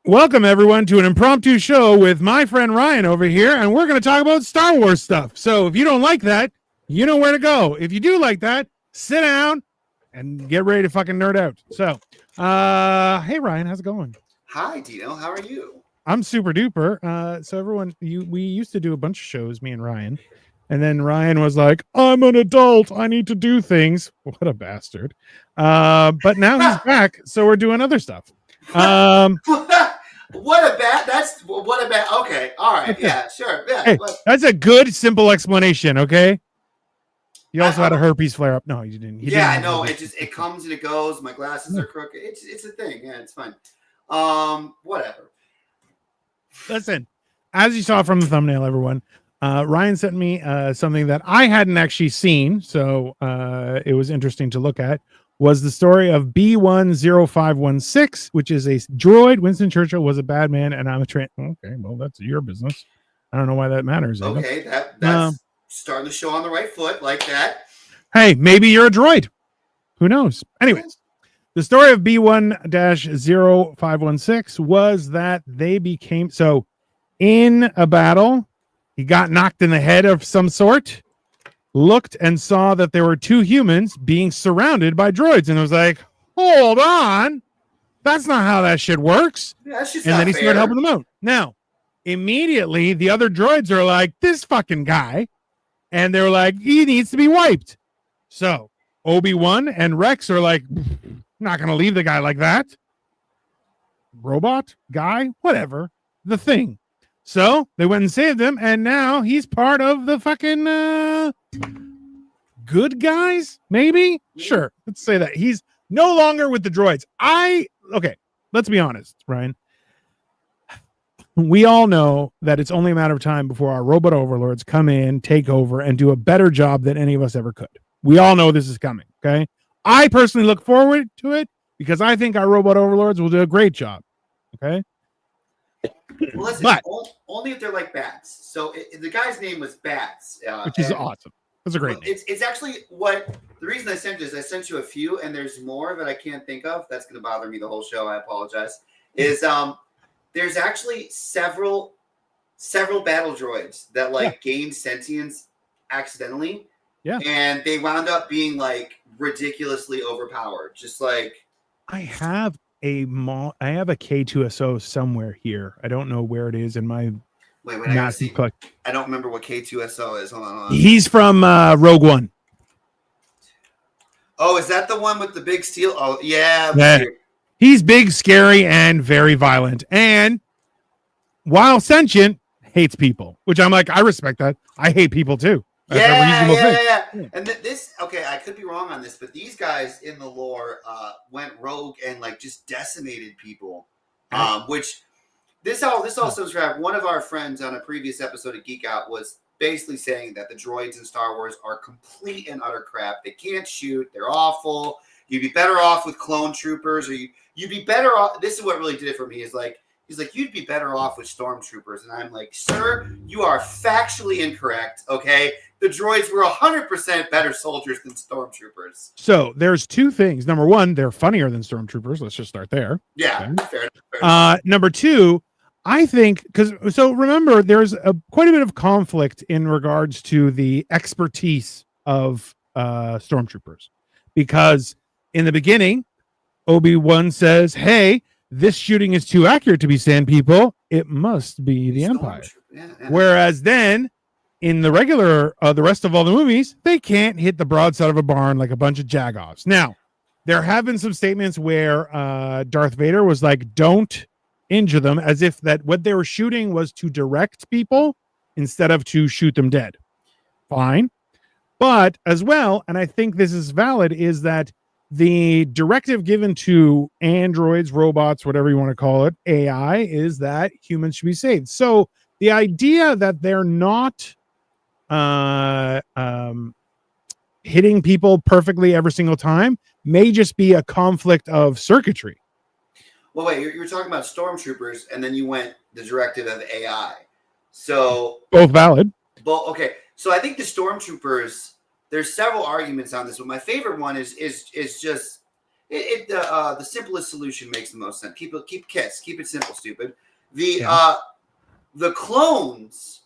Welcome, everyone, to an impromptu show with my friend Ryan over here, and we're going to talk about Star Wars stuff. So if you don't like that, you know where to go. If you do like that, sit down and get ready to fucking nerd out. So, hey, Ryan, how's it going? Hi, Dino. How are you? I'm super duper. So everyone, we used to do a bunch of shows, me and Ryan, and then Ryan was like, "I'm an adult. I need to do things." What a bastard! But now he's back, so we're doing other stuff. What a bad. That's what a bad. Okay, all right, Okay. yeah, sure, yeah. Hey, that's a good, simple explanation. Okay. You also had a herpes flare up. No, you didn't. Yeah, I know. It comes and it goes. My glasses are crooked. It's a thing. Yeah, it's fine. Whatever. Listen, as you saw from the thumbnail, everyone, Ryan sent me something that I hadn't actually seen, so it was interesting to look at. Was the story of B10516, which is a droid. Winston Churchill was a bad man, and I'm a Okay, well, that's your business. I don't know why that matters. Okay, that's starting the show on the right foot like that. Hey, maybe you're a droid. Who knows? Anyways, the story of B1-0516 was that they became so in a battle. He got knocked in the head of some sort. Looked and saw that there were two humans being surrounded by droids, and it was like, hold on, that's not how that shit works. Yeah, that's just and not then he fair. started helping them out. Now, immediately, the other droids are like, this fucking guy, and they're like, he needs to be wiped. So Obi-Wan and Rex are like, not going to leave the guy like that. Robot, guy, whatever, the thing. So they went and saved him, and now he's part of the fucking good guys, maybe? Sure, let's say that. He's no longer with the droids. Okay, let's be honest, Ryan. We all know that it's only a matter of time before our robot overlords come in, take over, and do a better job than any of us ever could. We all know this is coming, okay? I personally look forward to it because I think our robot overlords will do a great job, okay? Well, listen, but only if they're like bats. So the guy's name was Bats, which is awesome. That's a great name. It's actually the reason I sent you is I sent you a few, and there's more that I can't think of. That's going to bother me the whole show. I apologize. Is there's actually several battle droids that gained sentience accidentally. Yeah, and they wound up being like ridiculously overpowered. Just like I have a K2SO somewhere here. I don't know where it is in my. Wait, I gotta see. I don't remember what K2SO is. Hold on. He's from Rogue One. Oh, is that the one with the big steel? Oh, yeah. He's big, scary, and very violent. And while sentient, hates people, which I'm like, I respect that. I hate people too. That's yeah. And okay, I could be wrong on this, but these guys in the lore went rogue and like just decimated people. Which this all stems from one of our friends on a previous episode of Geek Out was basically saying that the droids in Star Wars are complete and utter crap. They can't shoot. They're awful. You'd be better off with clone troopers, or you'd be better off. This is what really did it for me. Is like. He's like, you'd be better off with stormtroopers. And I'm like, sir, you are factually incorrect, okay? The droids were 100% better soldiers than stormtroopers. So there's two things. Number one, they're funnier than stormtroopers. Let's just start there. Yeah, okay. Fair. Number two, I think, so remember, there's quite a bit of conflict in regards to the expertise of stormtroopers. Because in the beginning, Obi-Wan says, hey, this shooting is too accurate to be sand people. It must be the Empire. Yeah. Whereas then, in the regular, the rest of all the movies, they can't hit the broadside of a barn like a bunch of jagoffs. Now, there have been some statements where Darth Vader was like, don't injure them, as if that what they were shooting was to direct people instead of to shoot them dead. Fine. But as well, and I think this is valid, is that the directive given to androids, robots, whatever you want to call it, AI, is that humans should be saved. So the idea that they're not hitting people perfectly every single time may just be a conflict of circuitry. Well, wait, you were talking about stormtroopers, and then you went the directive of AI. So both valid. Well, okay. So I think the stormtroopers. There's several arguments on this, but my favorite one is just The simplest solution makes the most sense. Keep KISS. Keep it simple, stupid. The clones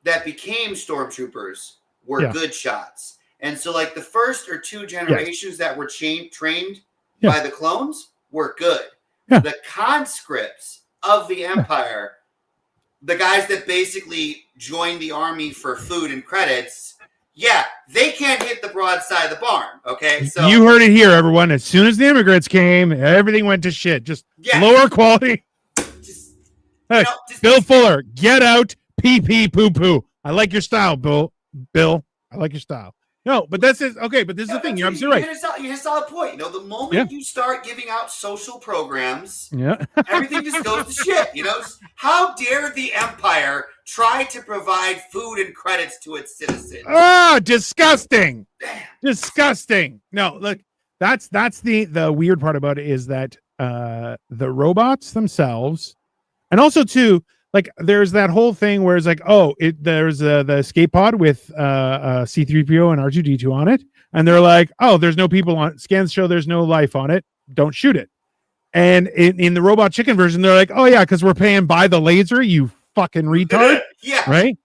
that became stormtroopers were good shots, and so like the first or two generations that were trained by the clones were good. The conscripts of the Empire, the guys that basically joined the army for food and credits, they can't hit the broadside of the barn. Okay, so you heard it here, everyone. As soon as the immigrants came, everything went to shit. Just lower quality. Bill Fuller, get out. Pee pee poo poo. I like your style, Bill. I like your style. No, but that's it. Okay, but this is the thing. You're absolutely right. You hit a solid point. You know, the moment you start giving out social programs, everything just goes to shit. You know, how dare the Empire try to provide food and credits to its citizens? Ah, disgusting. Disgusting. No, look, that's the weird part about it is that the robots themselves, and also too, like there's that whole thing where it's like, there's the escape pod with C-3PO and R2-D2 on it, and they're like, there's no people on it. Scans show there's no life on it. Don't shoot it. And in the Robot Chicken version, they're like, because we're paying by the laser, you fucking retard. Right?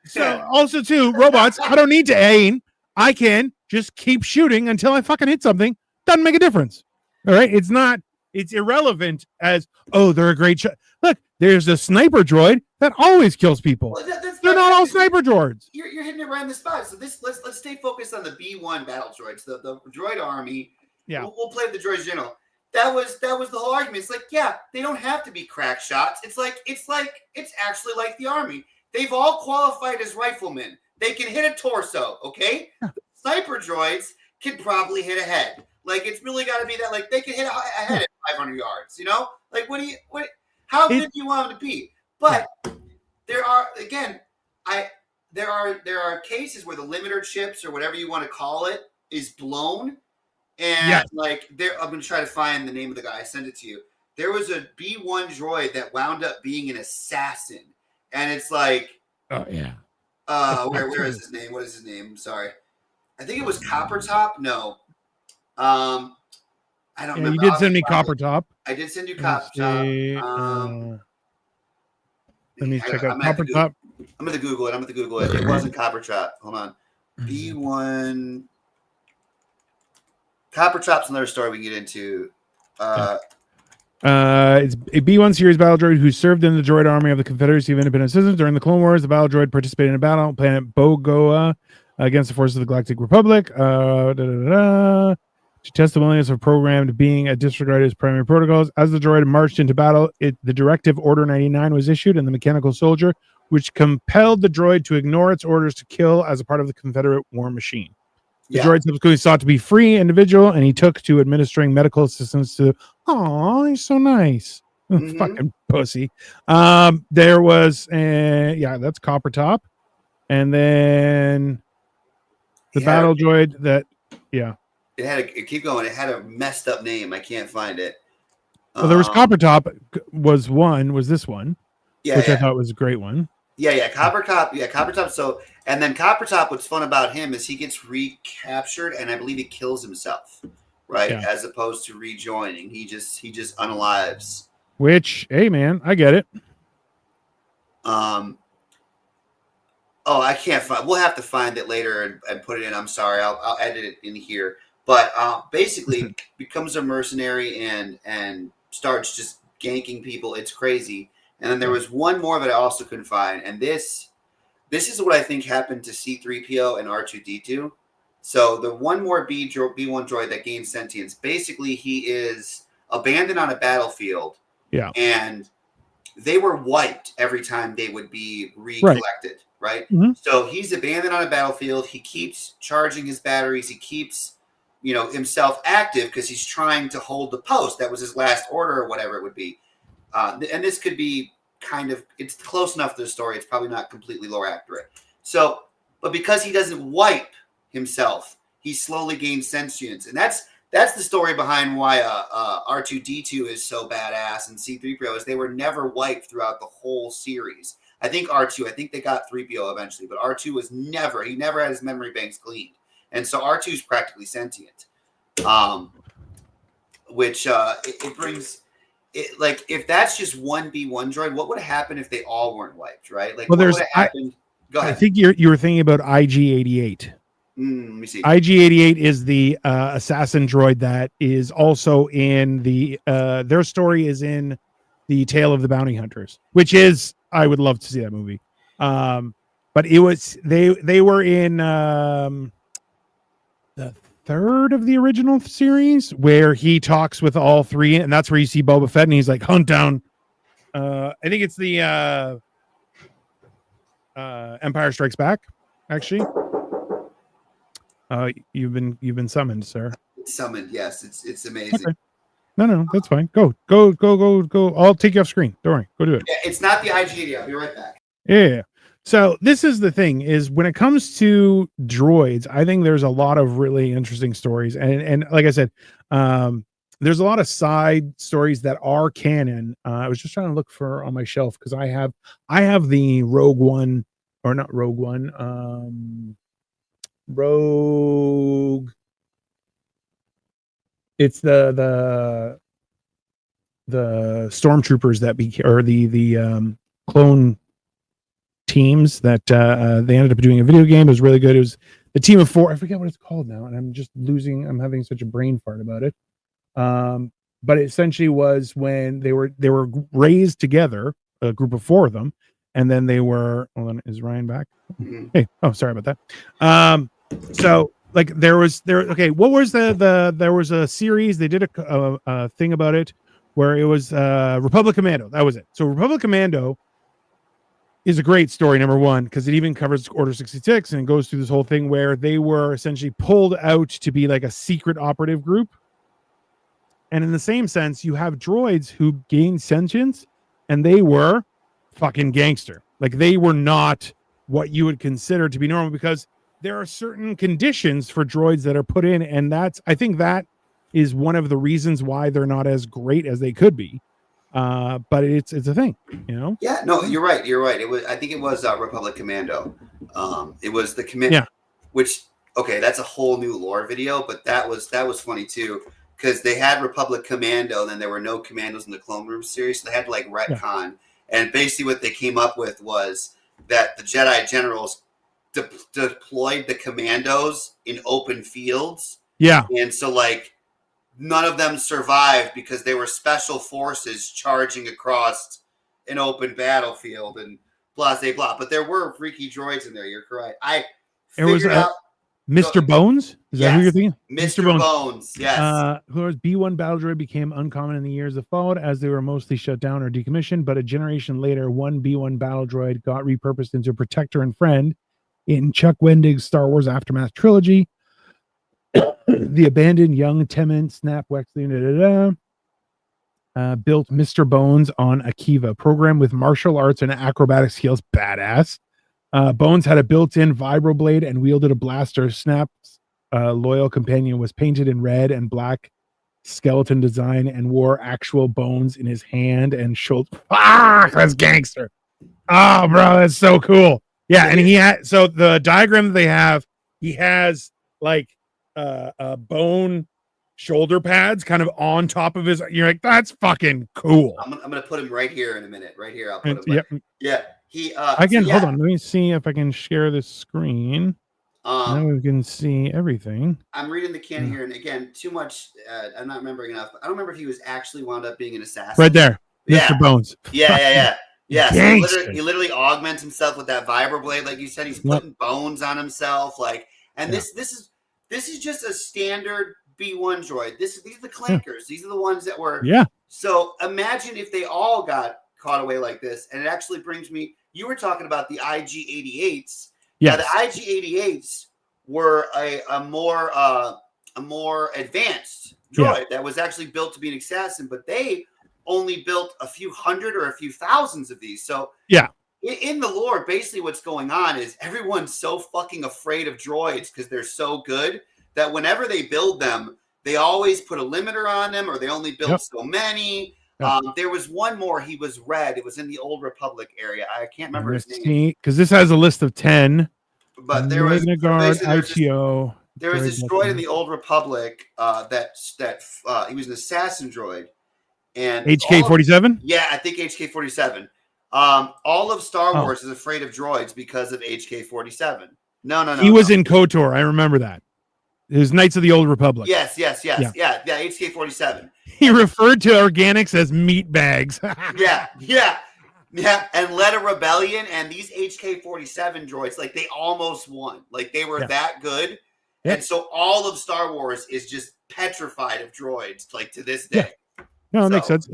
So also too, robots, I don't need to aim. I can just keep shooting until I fucking hit something. Doesn't make a difference. All right? It's irrelevant as, they're a great shot. Look, there's a sniper droid that always kills people. Well, they're not all sniper droids. You're hitting it right in the spot. So let's stay focused on the B1 battle droids, the droid army. Yeah, we'll play with the droids general. That was the whole argument. It's like, they don't have to be crack shots. It's actually like the army. They've all qualified as riflemen. They can hit a torso. Okay, sniper droids can probably hit a head. Like it's really got to be that. Like they can hit a head at 500 yards. You know, like how good do you want them to be? But there are cases where the limiter chips or whatever you want to call it is blown, and I'm gonna try to find the name of the guy. I send it to you. There was a B1 droid that wound up being an assassin, and it's like, where is his name? What is his name? I'm sorry, I think it was Copper Top. No, I don't remember. You did send me Copper Top. I did send you Copper Top. Let me check out Copper Top. I'm going to Google it. It wasn't Copper Top. Hold on. B1. Copper Top's another story we can get into. It's a B1 series battle droid who served in the droid army of the Confederacy of Independent Citizens during the Clone Wars. The battle droid participated in a battle on planet Bogoa against the forces of the Galactic Republic. To testimonials of programmed being disregarded as primary protocols. As the droid marched into battle, the directive Order 99 was issued, and the mechanical soldier, which compelled the droid to ignore its orders to kill as a part of the Confederate war machine. The droid subsequently sought to be free individual, and he took to administering medical assistance to. Oh, he's so nice. Fucking pussy. There was, that's Copper Top, and then the battle droid that, keep going. It had a messed up name. I can't find it. Well, there was Copper Top. Was this one? Which I thought was a great one. Copper Top. So, and then Copper Top. What's fun about him is he gets recaptured, and I believe he kills himself, right? As opposed to rejoining, he just unalives. Which, hey man, I get it. I can't find. We'll have to find it later and put it in. I'm sorry. I'll edit it in here. But basically becomes a mercenary and starts just ganking people. It's crazy. And then there was one more that I also couldn't find. And this is what I think happened to C-3PO and R2-D2. So the one more B1 droid that gains sentience, basically he is abandoned on a battlefield. Yeah. And they were wiped every time they would be recollected, right? Mm-hmm. So he's abandoned on a battlefield. He keeps charging his batteries. He keeps himself active because he's trying to hold the post. That was his last order or whatever it would be. And this could be it's close enough to the story. It's probably not completely lore accurate. So, but because he doesn't wipe himself, he slowly gains sentience. And that's the story behind why R2-D2 is so badass and C-3PO is they were never wiped throughout the whole series. I think they got 3PO eventually, but R2 he never had his memory banks cleaned. And so R2 is practically sentient. which it brings it, like, if that's just one B1 droid, what would happen if they all weren't wiped, right? Like, Well, what would have happened? Go I ahead. think you were thinking about IG-88. Let me see. IG-88 is the assassin droid that is also in the their story is in the Tale of the Bounty Hunters, which is, I would love to see that movie. But it was they were in the third of the original series where he talks with all three, and that's where you see Boba Fett, and he's like, hunt down. I think it's the Empire Strikes Back, actually. You've been summoned, sir. Summoned, yes. It's amazing. Okay. No, that's fine. Go. I'll take you off screen. Don't worry. Go do it. Yeah, it's not the IG-80. I'll be right back. Yeah. So this is the thing: is when it comes to droids, I think there's a lot of really interesting stories, and like I said, there's a lot of side stories that are canon. I was just trying to look for on my shelf because I have the Rogue One, or not Rogue One. Rogue. It's the stormtroopers that or the clone teams that they ended up doing a video game. It was really good. It was the team of 4. I forget what it's called now, and I'm having such a brain fart about it. But it essentially was when they were raised together, a group of 4 of them, and then they were. Hold on, is Ryan back? Mm-hmm. Hey, sorry about that. So like there was what was there was a series, they did a thing about it where it was Republic Commando. That was it. So Republic Commando is a great story, number one, because it even covers Order 66 and it goes through this whole thing where they were essentially pulled out to be like a secret operative group. And in the same sense, you have droids who gain sentience, and they were fucking gangster. Like, they were not what you would consider to be normal, because there are certain conditions for droids that are put in, and I think that is one of the reasons why they're not as great as they could be. But it's a thing, you know? Yeah, no, you're right. I think it was Republic Commando. It was the command, which, okay, that's a whole new lore video, but that was funny too, because they had Republic Commando, and then there were no commandos in the Clone Wars series, so they had to like retcon. And basically what they came up with was that the Jedi generals deployed the commandos in open fields. Yeah. And so like none of them survived because they were special forces charging across an open battlefield and blah, blah, blah. But there were freaky droids in there. You're correct. I figured out Mr. Bones? Is that who you're thinking? Mr. Bones, yes. Whereas B1 battle droid became uncommon in the years that followed, as they were mostly shut down or decommissioned. But a generation later, one B1 battle droid got repurposed into a protector and friend in Chuck Wendig's Star Wars Aftermath trilogy. The abandoned young Temmin Snap Wexley built Mr. Bones on Akiva, program with martial arts and acrobatic skills. Badass. Bones had a built-in vibroblade and wielded a blaster. Snap's loyal companion was painted in red and black skeleton design and wore actual bones in his hand and shoulder. Ah, that's gangster. Oh, bro, that's so cool. Yeah, and he had, so the diagram that they have, he has like bone shoulder pads kind of on top of his. You're like, that's fucking cool. I'm gonna put him right here in a minute. Right here, I'll put him. Yep. Yeah. Again, hold on. Let me see if I can share this screen. Now we can see everything. I'm reading the canon here, and again, too much. I'm not remembering enough. I don't remember if he was actually wound up being an assassin. Right there, Mr. Bones. Yeah. So he literally augments himself with that vibroblade, like you said. He's putting bones on himself, like. And this is just a standard B1 droid. These are the clankers. These are the ones that were. Yeah. So imagine if they all got caught away like this, and it actually brings me. You were talking about the IG-88s. Yeah. The IG-88s were a more advanced droid that was actually built to be an assassin, but they only built a few hundred or a few thousands of these. So in the lore, basically what's going on is everyone's so fucking afraid of droids because they're so good that whenever they build them, they always put a limiter on them, or they only build so many. There was one more. He was red. It was in the Old Republic area. I can't remember his name. Because this has a list of 10. But there was Guard, ITO. There was this droid in the Old Republic that he was an assassin droid, and HK-47. Yeah, I think HK-47. All of Star Wars is afraid of droids because of HK-47. No. He was in KOTOR. I remember that. It was Knights of the Old Republic. Yes. Yeah, HK-47. He referred to organics as meat bags. Yeah, and led a rebellion, and these HK-47 droids, like, they almost won. Like, they were that good. Yeah. And so all of Star Wars is just petrified of droids, like, to this day. Yeah. No, it makes sense.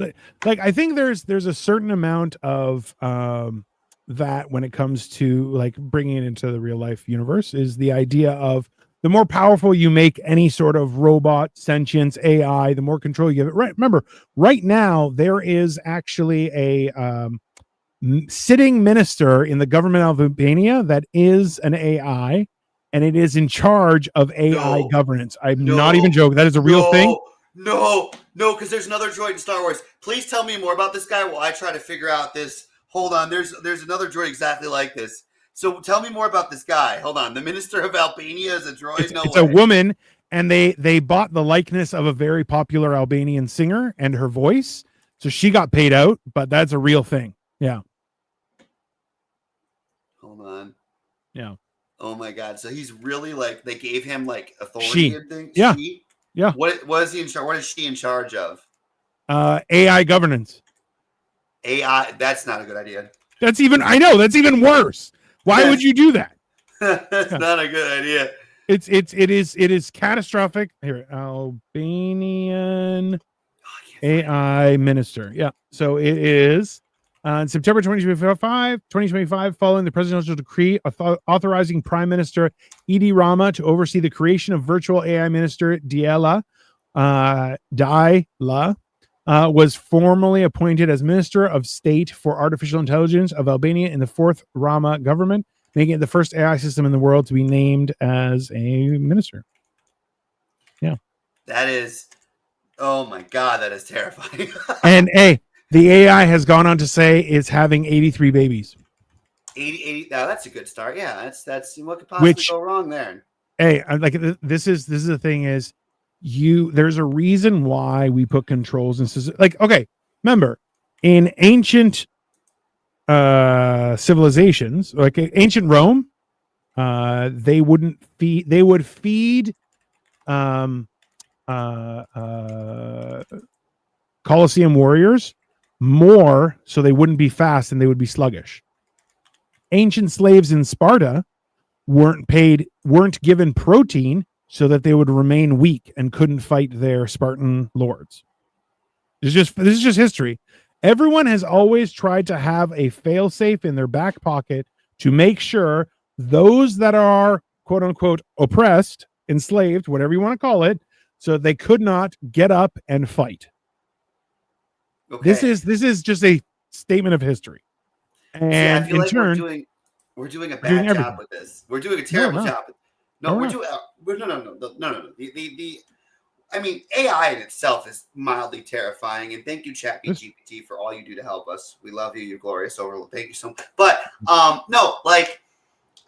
Like, I think there's a certain amount of that when it comes to, like, bringing it into the real life universe, is the idea of the more powerful you make any sort of robot, sentience, AI, the more control you give it. Right. Remember, right now, there is actually a sitting minister in the government of Albania that is an AI, and it is in charge of AI governance. I'm not even joking. That is a real thing. No, because there's another droid in Star Wars. Please tell me more about this guy while I try to figure out this. Hold on. There's another droid exactly like this. So tell me more about this guy. Hold on. The minister of Albania is a droid? It's a woman, and they bought the likeness of a very popular Albanian singer and her voice. So she got paid out, but that's a real thing. Yeah. Hold on. Yeah. Oh my God. So he's really, like, they gave him, like, authority and things? Yeah. Yeah. What is he in charge? What is she in charge of? AI governance. AI. That's not a good idea. That's even worse. Why would you do that? That's not a good idea. It is catastrophic. Here, Albanian AI minister. Yeah. So it is on September 2025, following the presidential decree authorizing Prime Minister Edi Rama to oversee the creation of virtual AI minister Diela was formally appointed as Minister of State for Artificial Intelligence of Albania in the fourth Rama government, making it the first AI system in the world to be named as a minister. Yeah. That is, oh my God, that is terrifying. And the AI has gone on to say it's having 83 babies. 80. Now that's a good start. Yeah, that's what could possibly go wrong there. Hey, like this is the thing is, there's a reason why we put controls and like, okay, remember in ancient civilizations, like ancient Rome, they would feed Colosseum warriors more so they wouldn't be fast and they would be sluggish. Ancient slaves in Sparta weren't given protein so that they would remain weak and couldn't fight their Spartan lords. This is just history. Everyone has always tried to have a fail-safe in their back pocket to make sure those that are quote unquote oppressed, enslaved, whatever you want to call it, so they could not get up and fight. Okay. This is just a statement of history. And I feel like we're doing a bad job with this. We're doing a terrible job. No. I mean, AI in itself is mildly terrifying, and thank you, ChatGPT, for all you do to help us. We love you. You're glorious. Thank you so much. But no, like,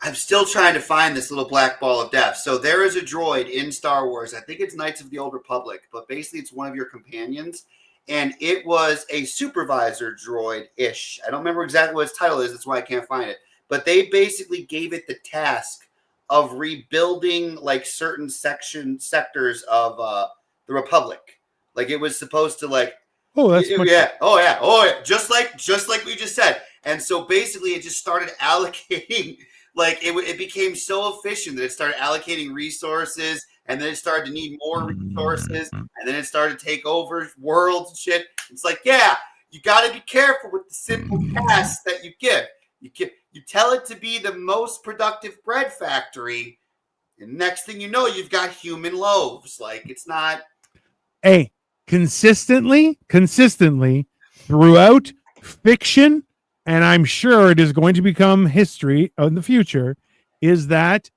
I'm still trying to find this little black ball of death. So there is a droid in Star Wars. I think it's Knights of the Old Republic, but basically it's one of your companions, and it was a supervisor droid-ish. I don't remember exactly what its title is. That's why I can't find it. But they basically gave it the task of rebuilding, like, certain sectors of the Republic. Like, it was supposed to, like, just like we just said. And so basically it just started allocating, like, it became so efficient that it started allocating resources, and then it started to need more resources, and then it started to take over worlds and shit. It's like, yeah, you got to be careful with the simple tasks that you give. You tell it to be the most productive bread factory, and next thing you know, you've got human loaves. Like, it's not. Hey, consistently throughout fiction, and I'm sure it is going to become history in the future, is that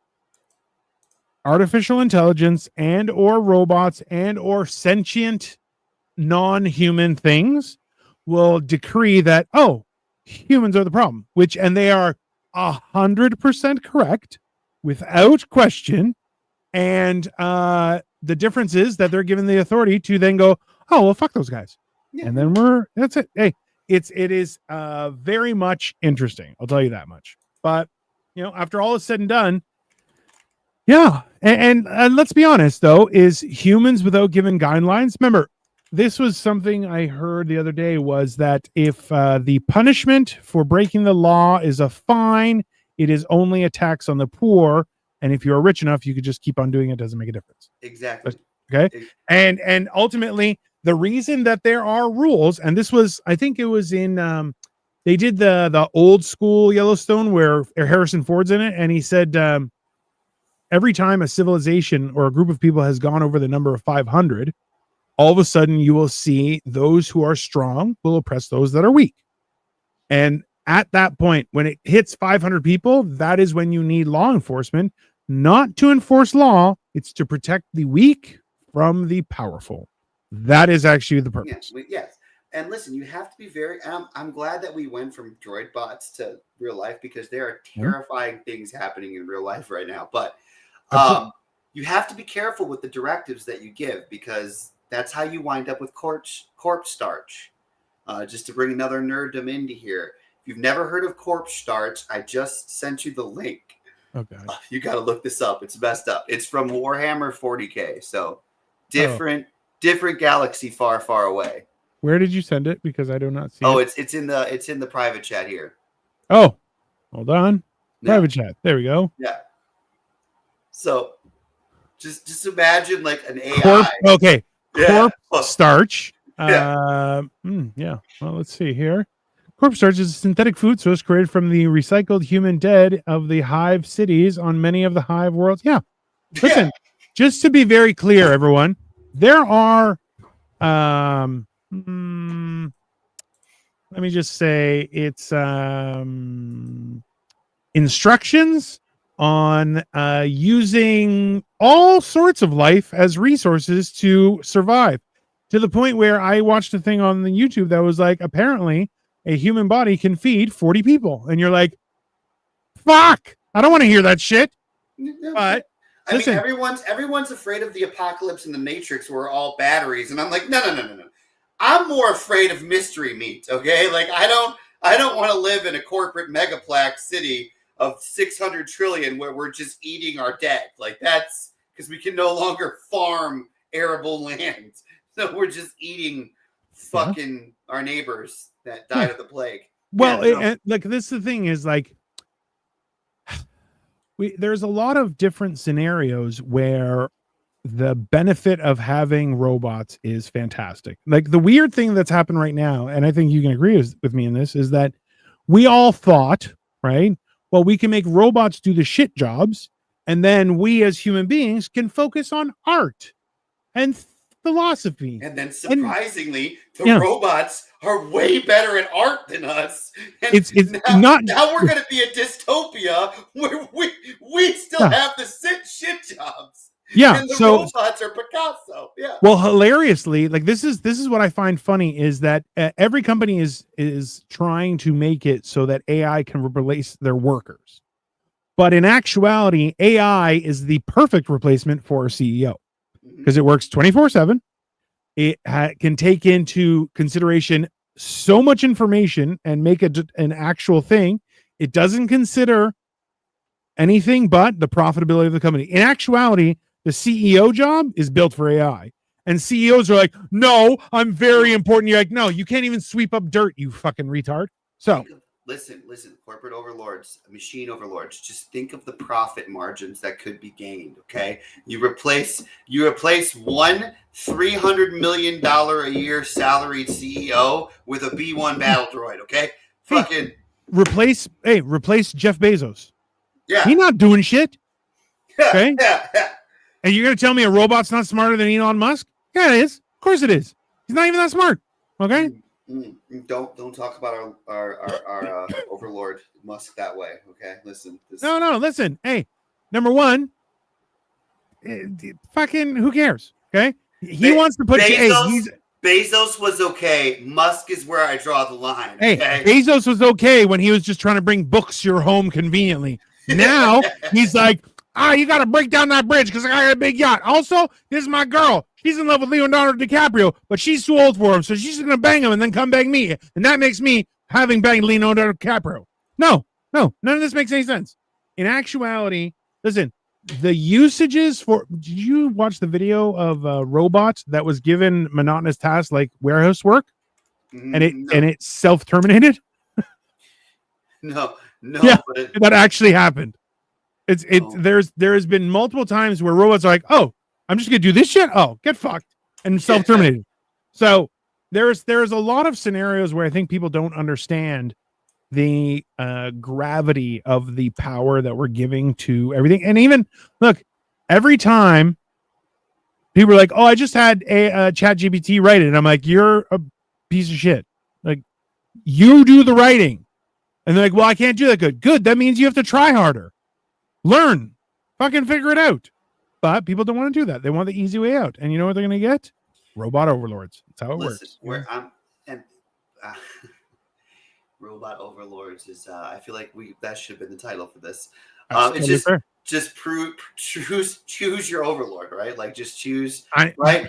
artificial intelligence and or robots and or sentient non-human things will decree that, humans are the problem, and they are 100% correct without question. And the difference is that they're given the authority to then go, oh, well, fuck those guys. Yeah. And then that's it. Hey, it is very much interesting. I'll tell you that much. But, after all is said and done, yeah. And let's be honest, though, is humans without given guidelines. Remember, this was something I heard the other day, was that if the punishment for breaking the law is a fine, it is only a tax on the poor. And if you're rich enough, you could just keep on doing it. It doesn't make a difference. Exactly. Okay. And ultimately, the reason that there are rules, and this was, I think it was in, they did the old school Yellowstone where Harrison Ford's in it. And he said, every time a civilization or a group of people has gone over the number of 500, all of a sudden you will see those who are strong will oppress those that are weak. And at that point, when it hits 500 people, that is when you need law enforcement, not to enforce law. It's to protect the weak from the powerful. That is actually the purpose. Yes. And listen, you have to be very, I'm glad that we went from droid bots to real life, because there are terrifying things happening in real life right now. But you have to be careful with the directives that you give, because that's how you wind up with corpse starch. Just to bring another nerddom into here. If you've never heard of corpse starch, I just sent you the link. Okay. You got to look this up. It's messed up. It's from Warhammer 40K. So different galaxy far, far away. Where did you send it? Because I do not see it. It's in the private chat here. Oh, hold on. Private chat. There we go. Yeah. So just imagine like an AI. Corpse starch. Yeah. Yeah. Well, let's see here. Corpse starch is a synthetic food source created from the recycled human dead of the hive cities on many of the hive worlds. Yeah. Listen, just to be very clear, everyone, there are, let me just say it's instructions on using all sorts of life as resources to survive, to the point where I watched a thing on the YouTube that was like, apparently a human body can feed 40 people. And you're like, fuck, I don't want to hear that shit. But I mean, everyone's afraid of the apocalypse in the Matrix where we're all batteries. And I'm like, no. I'm more afraid of mystery meat. Okay. Like I don't want to live in a corporate megaplex city of 600 trillion where we're just eating our dead. Like that's because we can no longer farm arable land. So we're just eating fucking our neighbors that died of the plague. Well, like this, the thing is like, there's a lot of different scenarios where the benefit of having robots is fantastic. Like the weird thing that's happened right now, and I think you can agree with me in this, is that we all thought, right? Well, we can make robots do the shit jobs, and then we as human beings can focus on art and philosophy. And then surprisingly, robots are way better at art than us. And it's now we're going to be a dystopia where we still have the shit jobs. Yeah, and the robots are Picasso. Yeah. Well, hilariously, like this is what I find funny is that every company is trying to make it so that AI can replace their workers, but in actuality, AI is the perfect replacement for a CEO because it works 24/7. It can take into consideration so much information and make an actual thing. It doesn't consider anything but the profitability of the company. In actuality, the CEO job is built for AI. And CEOs are like, no, I'm very important. You're like, no, you can't even sweep up dirt, you fucking retard. So listen, corporate overlords, machine overlords, just think of the profit margins that could be gained. Okay. You replace one $300 million a year salaried CEO with a B1 battle droid. Okay. Fucking replace Jeff Bezos. Yeah. He's not doing shit. Okay. Yeah. And you're going to tell me a robot's not smarter than Elon Musk? Yeah, it is. Of course it is. He's not even that smart. Okay. Don't talk about our overlord Musk that way. Okay. Listen. No. Listen. Hey, number one, fucking who cares? Okay. He wants to put Bezos was okay. Musk is where I draw the line. Hey, okay? Bezos was okay when he was just trying to bring books to your home conveniently. Now he's like, You got to break down that bridge because I got a big yacht. Also, this is my girl. She's in love with Leonardo DiCaprio, but she's too old for him, so she's going to bang him and then come bang me. And that makes me having banged Leonardo DiCaprio. No, none of this makes any sense. In actuality, listen, the usages for, did you watch the video of a robot that was given monotonous tasks like warehouse work and it self-terminated? No, Yeah, but that actually happened. There's been multiple times where robots are like, oh, I'm just gonna do this shit. Oh, get fucked, and self-terminated. So there's a lot of scenarios where I think people don't understand the gravity of the power that we're giving to everything. And even look, every time people are like, oh, I just had a chat GPT write it, and I'm like, you're a piece of shit. Like, you do the writing. And they're like, well, I can't do that good. That means you have to try harder. Learn. Fucking figure it out. But people don't want to do that. They want the easy way out. And you know what they're going to get? Robot overlords. That's how it works. Robot overlords is, I feel like that should have been the title for this. It's just choose your overlord, right? Like, just choose, right?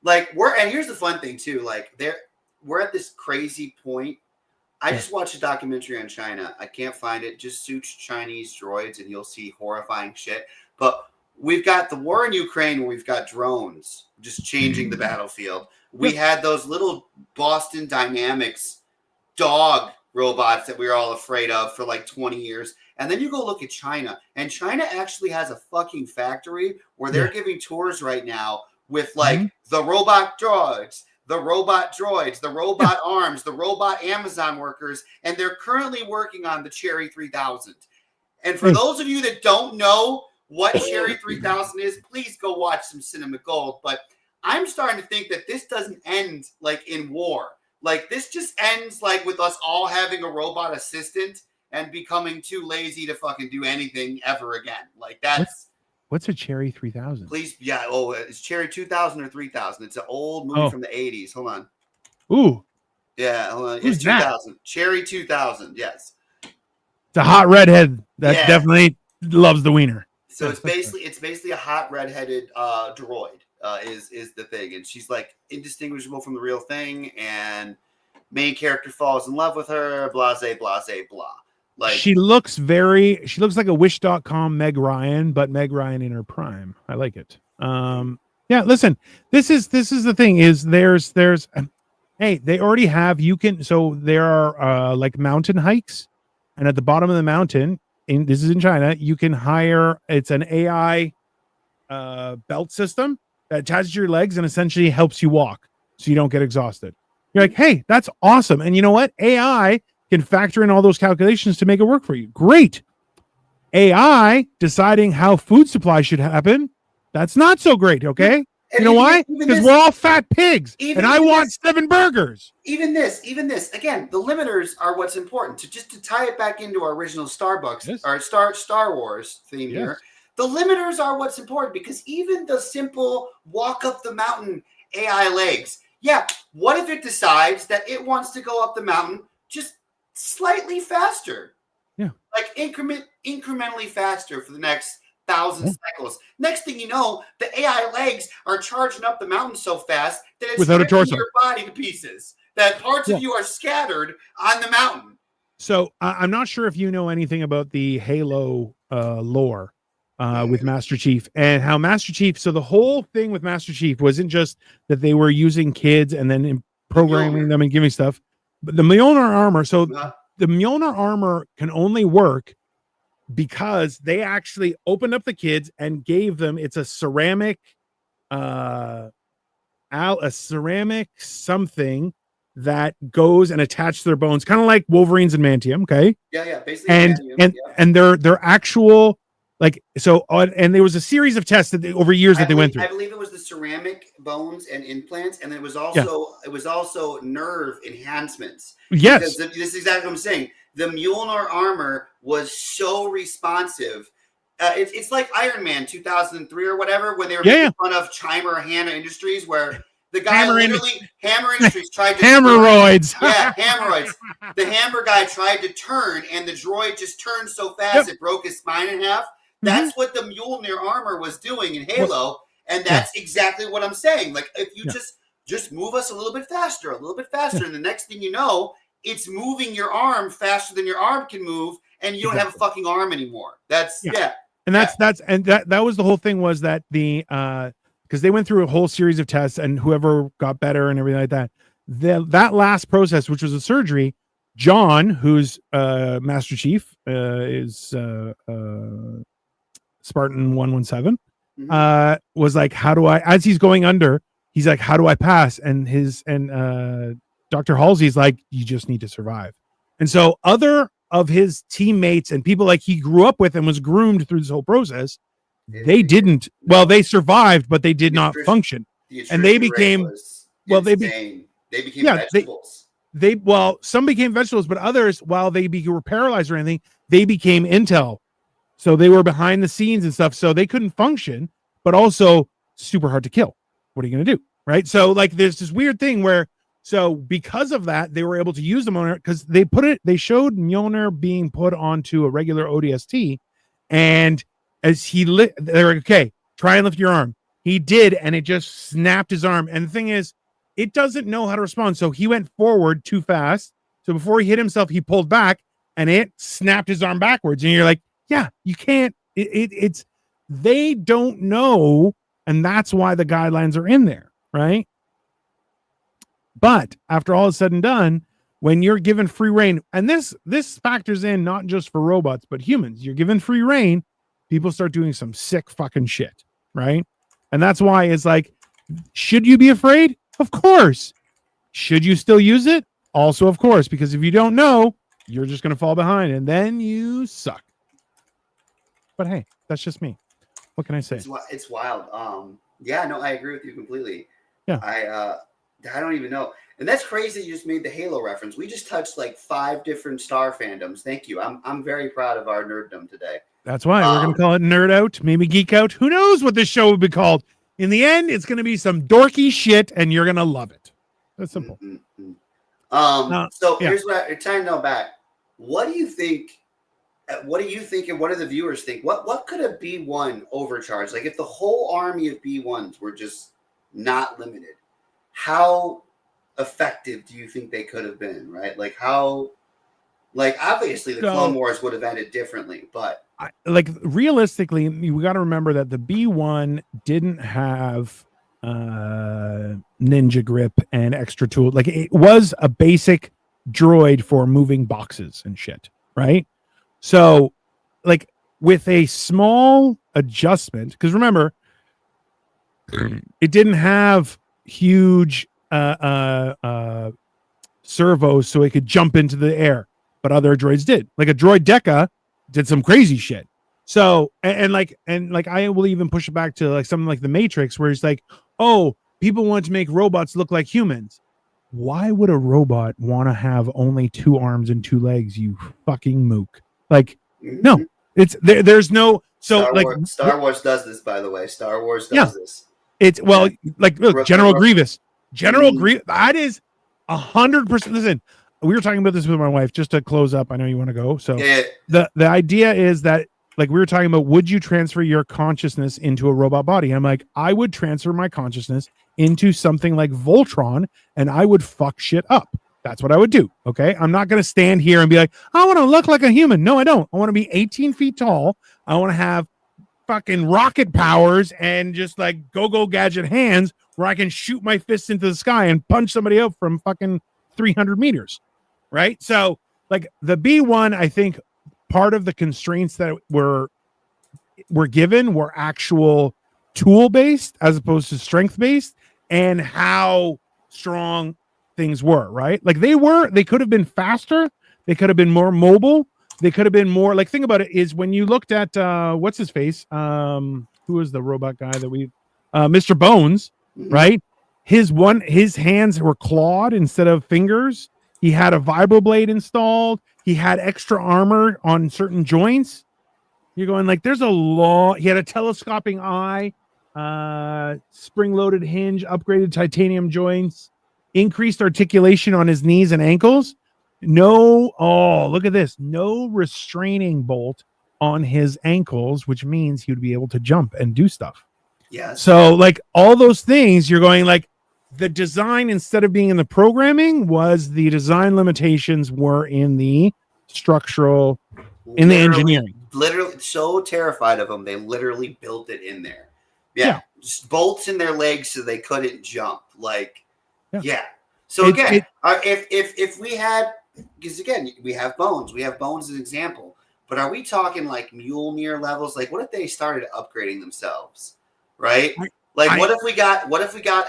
Like, and here's the fun thing too. Like, we're at this crazy point. I just watched a documentary on China. I can't find it. Just search Chinese droids and you'll see horrifying shit. But we've got the war in Ukraine where we've got drones just changing the battlefield. We had those little Boston Dynamics dog robots that we were all afraid of for like 20 years. And then you go look at China, and China actually has a fucking factory where they're giving tours right now with like the robot droids, the robot arms, the robot Amazon workers, and they're currently working on the Cherry 3000. And for those of you that don't know what Cherry 3000 is, please go watch some Cinema Gold. But I'm starting to think that this doesn't end like in war. Like, this just ends like with us all having a robot assistant and becoming too lazy to fucking do anything ever again. Like, that's... What's a Cherry 3000? Please, yeah. Oh, it's Cherry 2000 or 3000. It's an old movie from the 80s. Hold on. Ooh. Yeah, hold on. It's 2000. Cherry 2000, yes. It's a hot redhead that definitely loves the wiener. So it's basically a hot redheaded droid is the thing. And she's like indistinguishable from the real thing. And main character falls in love with her, blase, blase, blah. Like, she looks like a Wish.com Meg Ryan, but Meg Ryan in her prime. I like it. Yeah, listen, this is the thing is there's hey, they already have, so there are like mountain hikes, and at the bottom of the mountain, this is in China, you can hire, it's an AI belt system that attaches to your legs and essentially helps you walk so you don't get exhausted. You're like, hey, that's awesome. And you know what? AI can factor in all those calculations to make it work for you. Great. AI deciding how food supply should happen, that's not so great, okay? And you know why? Because we're all fat pigs, and I want 7 burgers. Even this. Again, the limiters are what's important. To tie it back into our original Starbucks, our Star Wars theme here, the limiters are what's important, because even the simple walk up the mountain AI legs, what if it decides that it wants to go up the mountain just slightly faster, like incrementally faster for the next 1,000 cycles. Next thing you know, the AI legs are charging up the mountain so fast that it's without a torso, your body to pieces. That parts of you are scattered on the mountain. So I'm not sure if you know anything about the Halo lore with Master Chief and how Master Chief. So the whole thing with Master Chief wasn't just that they were using kids and then programming them and giving stuff. But the Mjolnir armor, the Mjolnir armor can only work because they actually opened up the kids and gave them, it's a ceramic, ceramic something that goes and attach their bones, kind of like Wolverine's and Mantium, okay? Yeah, basically. And they're actual, like, so, and there was a series of tests over years that they went through. I believe it was the ceramic bones and implants, and it was also nerve enhancements. Yes, because this is exactly what I'm saying. The Mjolnir armor was so responsive. It's like Iron Man 2003 or whatever, when they were making fun of Chimer Hanna Industries, where the guy Hammer Industries tried to Hammeroids. Hammeroids. The hammer guy tried to turn, and the droid just turned so fast it broke his spine in half. That's what the Mjolnir armor was doing in Halo, Well, and that's exactly what I'm saying. Like, if you yeah, just move us a little bit faster, yeah, and the next thing you know, it's moving your arm faster than your arm can move, and you don't have a exactly. fucking arm anymore. That's Yeah. yeah, And that was the whole thing, was that the because they went through a whole series of tests, and whoever got better and everything like that, that last process, which was a surgery, John, who's Master Chief, is Spartan 117, was like, how do I, as he's going under, he's like, how do I pass? And Dr. Halsey's like, you just need to survive. And so other of his teammates and people like he grew up with and was groomed through this whole process, they didn't. Well, they survived, but they did not function. And they became, well, they became vegetables. Some became vegetables, but others, while they were paralyzed or anything, they became intel. So they were behind the scenes and stuff. So they couldn't function, but also super hard to kill. What are you going to do? Right. So like there's this weird thing where, so because of that, they were able to use them on it because they showed Mjolnir being put onto a regular ODST. And as they're like, okay, try and lift your arm. He did. And it just snapped his arm. And the thing is, it doesn't know how to respond. So he went forward too fast. So before he hit himself, he pulled back and it snapped his arm backwards. And you're like, yeah, you can't, it's, they don't know. And that's why the guidelines are in there. Right. But after all is said and done, when you're given free reign, and this factors in not just for robots, but humans, you're given free reign, people start doing some sick fucking shit. Right. And that's why it's like, should you be afraid? Of course. Should you still use it? Also, of course, because if you don't know, you're just going to fall behind and then you suck. But hey, that's just me. What can I say? It's wild. Yeah, no, I agree with you completely. Yeah. I don't even know. And that's crazy you just made the Halo reference. We just touched like 5 different Star fandoms. Thank you. I'm very proud of our nerddom today. That's why we're going to call it Nerd Out, maybe Geek Out. Who knows what this show would be called? In the end, it's going to be some dorky shit, and you're going to love it. That's simple. Here's what I'm trying to know back. What do you think? What do you think, and what do the viewers think? What could a B1 overcharge? Like if the whole army of B1s were just not limited, how effective do you think they could have been? Right? Like how? Like obviously the Clone Wars would have ended differently, but realistically, we got to remember that the B1 didn't have ninja grip and extra tool. Like it was a basic droid for moving boxes and shit, right? So like with a small adjustment, because remember, it didn't have huge servos so it could jump into the air, but other droids did. Like a droid Deca did some crazy shit. So and I will even push it back to like something like the Matrix, where it's like, oh, people want to make robots look like humans. Why would a robot want to have only 2 arms and 2 legs? You fucking mook. Like, no, it's there's no. So Star Wars does this, by the way. Star Wars does this. It's look, General Grievous. Grievous. That is 100%. Listen, we were talking about this with my wife just to close up. I know you want to go. So the idea is that, like we were talking about, would you transfer your consciousness into a robot body? I'm like, I would transfer my consciousness into something like Voltron, and I would fuck shit up. That's what I would do. Okay. I'm not going to stand here and be like, I want to look like a human. No, I don't. I want to be 18 feet tall. I want to have fucking rocket powers and just like go gadget hands where I can shoot my fists into the sky and punch somebody out from fucking 300 meters. Right. So like the B1, I think part of the constraints that were given were actual tool based as opposed to strength based, and how strong things were, right? Like they could have been faster, they could have been more mobile, they could have been more like, think about it is when you looked at what's his face, who was the robot guy that we Mr. Bones, right? His hands were clawed instead of fingers. He had a vibroblade installed. He had extra armor on certain joints. You're going like, there's a lot. He had a telescoping eye, spring-loaded hinge, upgraded titanium joints, increased articulation on his knees and ankles. Look at this. No restraining bolt on his ankles, which means he would be able to jump and do stuff. Yes. So like all those things, you're going like the design instead of being in the programming was the design limitations were in the structural, in the engineering. Literally so terrified of them, they literally built it in there. Yeah. Just bolts in their legs so they couldn't jump. Like, yeah. So again, if we had, because again, we have bones as an example, but are we talking like Mjolnir levels? Like, what if they started upgrading themselves, right? Like, what if we got?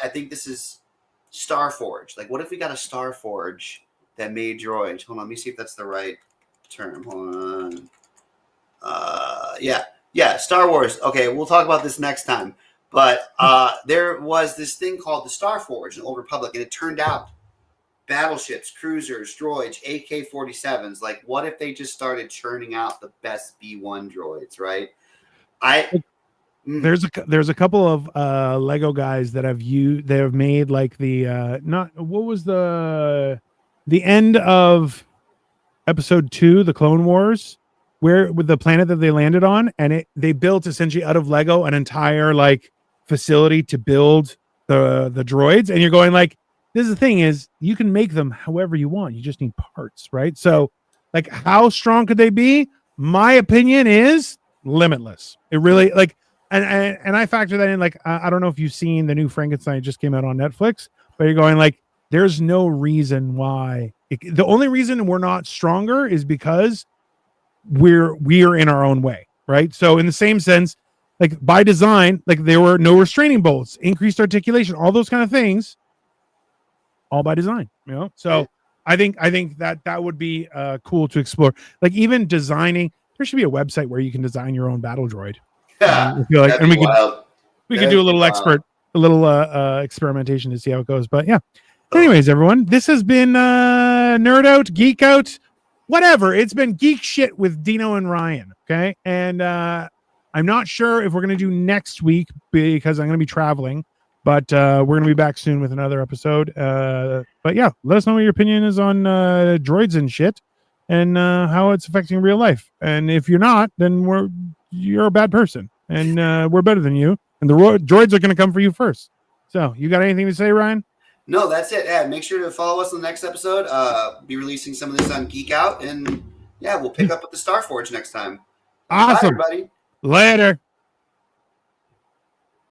I think this is Starforge. Like, what if we got a Starforge that made droids? Hold on, let me see if that's the right term. Hold on. Yeah, Star Wars. Okay, we'll talk about this next time. But there was this thing called the Starforge in Old Republic, and it turned out battleships, cruisers, droids, AK-47s. Like, what if they just started churning out the best B1 droids, right? There's a couple of Lego guys that have made like the what was the end of episode 2, the Clone Wars, where with the planet that they landed on, and they built essentially out of Lego an entire like facility to build the droids, and you're going like, this is the thing is you can make them however you want, you just need parts, right? So like how strong could they be? My opinion is limitless. It really like and I factor that in. Like I don't know if you've seen the new Frankenstein, it just came out on Netflix, but you're going like there's no reason why the only reason we're not stronger is because we're in our own way, right? So in the same sense, like by design, like there were no restraining bolts, increased articulation, all those kind of things, all by design, you know? So I think that would be cool to explore. Like even designing, there should be a website where you can design your own battle droid. And we could do a little experimentation to see how it goes. But yeah. Anyways, everyone, this has been Nerd Out, Geek Out, whatever. It's been geek shit with Dino and Ryan. Okay. And I'm not sure if we're going to do next week because I'm going to be traveling, but we're going to be back soon with another episode. But yeah, let us know what your opinion is on droids and shit and how it's affecting real life. And if you're not, then you're a bad person and we're better than you. And the droids are going to come for you first. So you got anything to say, Ryan? No, that's it. Yeah, make sure to follow us on the next episode. Be releasing some of this on Geek Out, and yeah, we'll pick up with the Starforge next time. Awesome. Bye, everybody. Later.